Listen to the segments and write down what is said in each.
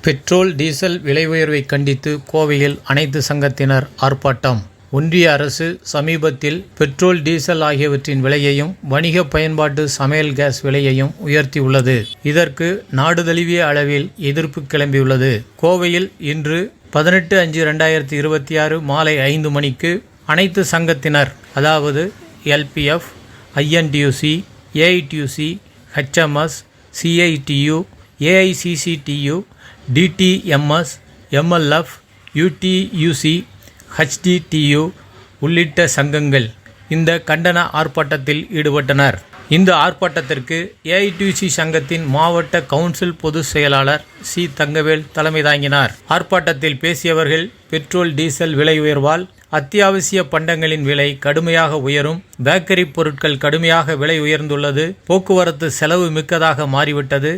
Petrol diesel விலை உயர்வை கண்டித்து கோவையில் அனைத்து சங்கத்தினர் ஆர்ப்பாட்டம். ஒன்றிய அரசு சமீபத்தில் பெட்ரோல் டீசல் ஆகியவற்றின் விலையையும் வணிக பயன்பாட்டு சமையல் கேஸ் விலையையும் உயர்த்தியுள்ளது. இதற்கு நாடு தழுவிய அளவில் எதிர்ப்பு கிளம்பியுள்ளது. கோவையில் இன்று 18/5/2026 மாலை 5 மணிக்கு அனைத்து சங்கத்தினர், அதாவது LPF, INTUC, AITUC, HMS, CITU, AICCTU, DTMS, MLF, UTUC, HDTU உள்ளிட்ட சங்கங்கள் இந்த கண்டன ஆர்ப்பாட்டத்தில் ஈடுபட்டனர். இந்த ஆர்ப்பாட்டத்திற்கு AITUC சங்கத்தின் மாவட்ட கவுன்சில் பொதுச் செயலாளர் சி. தங்கவேல் தலைமை தாங்கினார். ஆர்ப்பாட்டத்தில் பேசியவர்கள், பெட்ரோல் டீசல் விலை உயர்வால் அத்தியாவசிய பண்டங்களின் விலை கடுமையாக உயரும், பேக்கரி பொருட்கள் கடுமையாக விலை உயர்ந்துள்ளது, போக்குவரத்து செலவு மிக்கதாக மாறிவிட்டது,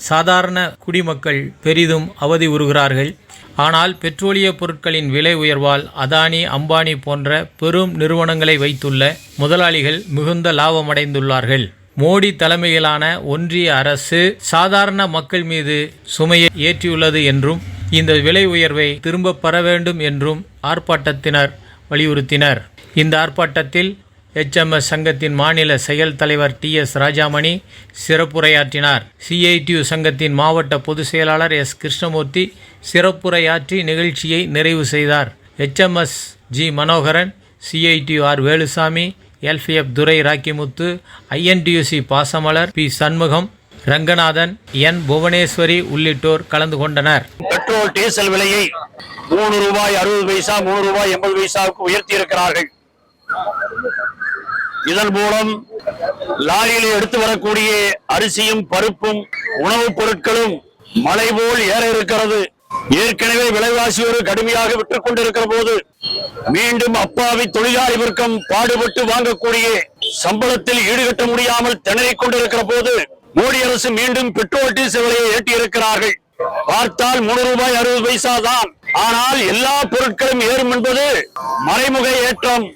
சாதாரண குடிமக்கள் பெரிதும் அவதி உறுகிறார்கள். ஆனால் பெட்ரோலிய பொருட்களின் விலை உயர்வால் அதானி, அம்பானி போன்ற பெரும் நிறுவனங்களை வைத்துள்ள முதலாளிகள் மிகுந்த லாபமடைந்துள்ளார்கள். மோடி தலைமையிலான ஒன்றிய அரசு சாதாரண மக்கள் மீது சுமையை ஏற்றியுள்ளது என்றும், இந்த விலை உயர்வை திரும்ப பெற வேண்டும் என்றும் ஆர்ப்பாட்டத்தினர் வலியுறுத்தினர். இந்த ஆர்ப்பாட்டத்தில் HMS சங்கத்தின் மாநில செயல் தலைவர் TS ராஜாமணி சிறப்புரையாற்றினார். CITU சங்கத்தின் மாவட்ட பொதுச் செயலாளர் S. கிருஷ்ணமூர்த்தி சிறப்புரையாற்றி நிகழ்ச்சியை நிறைவு செய்தார். HMS G. Manoharan, CITU R. Velusamy, LPF துரை ராக்கிமுத்து, INTUC Pasamalar P. Shanmugam, Ranganathan, N. Bhuvaneswari உள்ளிட்டோர் கலந்து கொண்டனர். பெட்ரோல் டீசல் விலையை ₹3.60, ₹3.80 உயர்த்தி இருக்கிறார்கள். இதன் மூலம் லாரியில் எடுத்து வரக்கூடிய அரிசியும் பருப்பும் உணவுப் பொருட்களும் மலை போல் ஏற இருக்கிறது. ஏற்கனவே விலைவாசி ஒரு கடுமையாக விட்டுக் கொண்டிருக்கிற போது மீண்டும் அப்பாவி தொழிலாளி வர்க்கம் பாடுபட்டு வாங்கக்கூடிய சம்பளத்தில் ஈடுகட்ட முடியாமல் திணறிக் கொண்டிருக்கிற போது மோடி அரசு மீண்டும் பெட்ரோல் டீசல் விலையை ஏற்றியிருக்கிறார்கள். பார்த்தால் ₹3.60 தான். ஆனால் எல்லா பொருட்களும் ஏறும் என்பது மறைமுக ஏற்றம்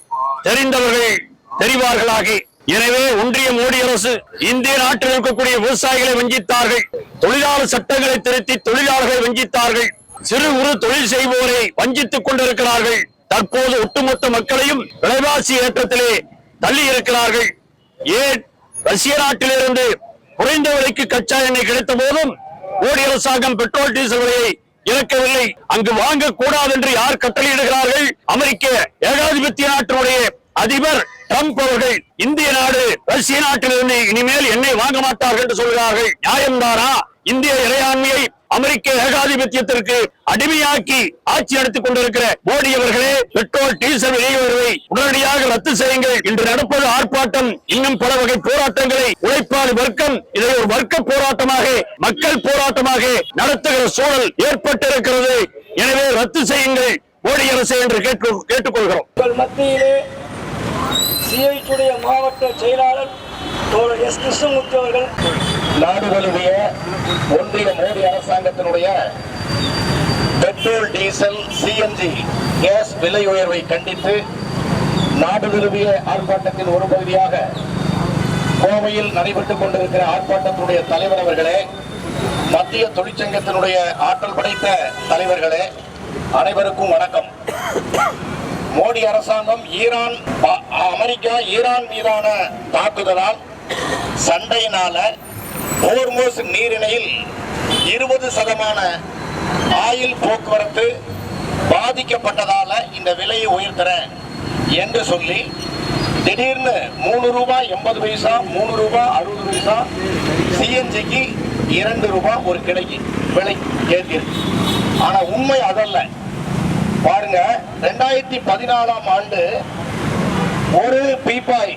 தெரிந்தவர்கள் தெரிவார்களாகி. எனவே ஒன்றிய மோடி அரசு இந்திய நாட்டில் இருக்கக்கூடிய விவசாயிகளை வஞ்சித்தார்கள், தொழிலாளர் சட்டங்களை திருத்தி தொழிலாளர்களை வஞ்சித்தார்கள், சிறு குறு தொழில் செய்வோரை வஞ்சித்துக் கொண்டிருக்கிறார்கள். தற்போது ஒட்டுமொத்த மக்களையும் விலைவாசி ஏற்றத்திலே தள்ளி இருக்கிறார்கள். ஏன் ரஷ்ய நாட்டிலிருந்து குறைந்த விலைக்கு கச்சா எண்ணெய் கிடைத்த போதும் மோடி அரசாங்கம் பெட்ரோல் டீசல் விலையை இறக்கவில்லை. அங்கு வாங்கக்கூடாது என்று யார் கட்டளையிடுகிறார்கள்? அமெரிக்க ஏகாதிபத்திய நாட்டினுடைய அதிபர் ட்ரம்ப் அவர்கள் இந்திய நாடு ரஷ்ய நாட்டிலிருந்து இனிமேல் எண்ணெய் வாங்க மாட்டார்கள் என்று சொல்கிறார்கள். நியாயம்தானா? இந்திய இறையாண்மையை அமெரிக்க ஏகாதிபத்தியத்திற்கு அடிமையாக்கி ஆட்சி நடத்திக் கொண்டிருக்கிற மோடி அவர்களே, பெட்ரோல் டீசல் விலை உயர்வை உடனடியாக ரத்து செய்யுங்கள். இன்று நடப்பது ஆர்ப்பாட்டம், இன்னும் பல வகை போராட்டங்களை உழைப்பாளி வர்க்கம் இதை ஒரு வர்க்க போராட்டமாக, மக்கள் போராட்டமாக நடத்துகிற சூழல் ஏற்பட்டிருக்கிறது. எனவே ரத்து செய்யுங்கள் மோடி அரசு என்று கேட்டுக்கொள்கிறோம். மத்தியிலே CITUடைய மாவட்ட செயலாளர் தோழர் S. கிருஷ்ணமூர்த்தி அவர்கள் நாடு தழுவிய ஒன்றிய மோடி அரசாங்கத்தினுடைய பெட்ரோல் டீசல் CNG கேஸ் விலை உயர்வை கண்டித்து நாடு தழுவிய ஆர்ப்பாட்டத்தின் ஒரு பகுதியாக கோவையில் நடைபெற்றுக் கொண்டிருக்கிற ஆர்ப்பாட்டத்தினுடைய தலைவர் அவர்களே, மத்திய தொழிற்சங்கத்தினுடைய ஆற்றல் படைத்த தலைவர்களே, அனைவருக்கும் வணக்கம். மோடி அரசாங்கம் அமெரிக்கா ஈரான் மீதான தாக்குதலால் சண்டையினால ஹோர்முஸ் நீரிணையில் 20% ஆயில் போக்குவரத்து பாதிக்கப்பட்டதால இந்த விலையை உயர்த்துறேன் என்று சொல்லி திடீர்னு ₹3.80, ₹3.60, CNGக்கு ₹2 ஒரு கிடைக்கு விலை ஏற்றிருக்கு. ஆனா உண்மை அதல்ல. பாருங்க, 2014ஆம் ஆண்டு ஒரு பீப்பாய்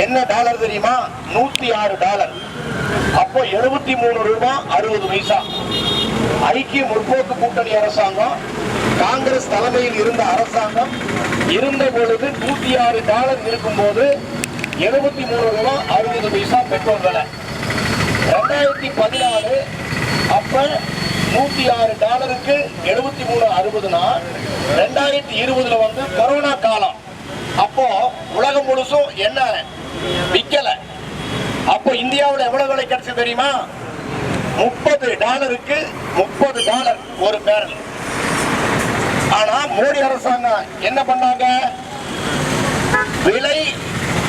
என்ன டாலர் தெரியுமா? $106. அப்போ ₹73.60. ஐக்கிய முற்போக்கு கூட்டணி அரசாங்கம், காங்கிரஸ் தலைமையில் இருந்த அரசாங்கம் இருந்த பொழுது $106 இருக்கும் போது ₹73.60 பெட்ரோல் விலை. 2014 அப்ப $106க்கு $73.60. 2020 வந்து கொரோனா காலம். அப்போ உலகம் முழுசும் என்ன விக்கல. அப்போ இந்தியாவில் எவ்வளவு விலை கிடைச்சது தெரியுமா? $30 $30 ஒரு பேரல். ஆனா மோடி அரசாங்கம் என்ன பண்ணாங்க? விலை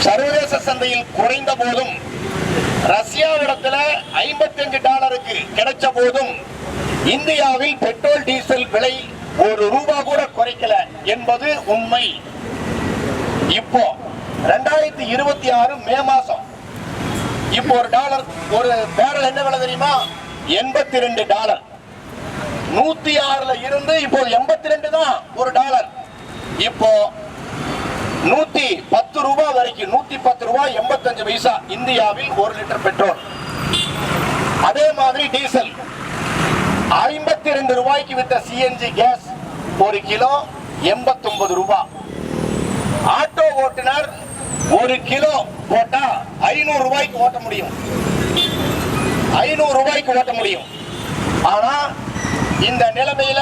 சர்வதேச சந்தையில் குறைந்த போதும் ரஷ்யாவிடத்துல $55 கிடைச்ச போதும் இந்தியாவில் பெட்ரோல் டீசல் விலை ₹1 கூட குறைக்கல என்பது உண்மை. இப்போ 2026 மே மாசம் இப்போ ஒரு பேரல் என்ன விலை தெரியுமா? $82. 106ல இருந்து இப்போ 82 தான் ஒரு டாலர். இப்போ $110 வரைக்கும் $110.85 இந்தியாவில் 1 லிட்டர் பெட்ரோல். அதே மாதிரி டீசல் $52 வித்த சிஎன்ஜி கேஸ் 1 கிலோ $89. ஆட்டோ ஓட்டுநர் 1 கிலோ போட்டா $500 ஓட்ட முடியும். $500 ஓட்ட முடியும். ஆனா இந்த நிலைமையில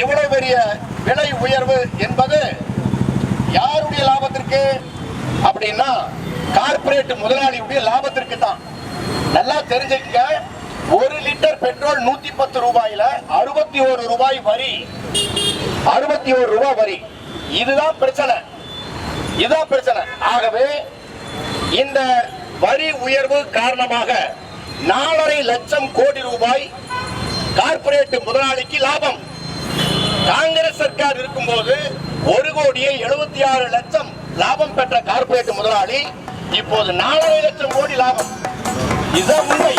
இவ்வளவு பெரிய விலை உயர்வு என்பது யாருடைய லாபத்திற்கு அப்படின்னா கார்ப்பரேட் முதலாளியுடைய லாபத்திற்கு தான். நல்லா தெரிஞ்சுக்க, 1 லிட்டர் பெட்ரோல் $110 ₹61 வரி. ₹61 வரி. இதுதான் பிரச்சனை. ஆகவே இந்த வரி உயர்வு காரணமாக 4.5 லட்சம் கோடி ரூபாய் கார்ப்பரேட் முதலாளிக்கு லாபம். காங்கிரஸ் சர்க்கார் இருக்கும்போது 1,76,00,000 லாபம் பெற்ற கார்ப்பரேட் முதலாளி இப்போது 4.5 லட்சம் கோடி லாபம். இதுதான் உண்மை.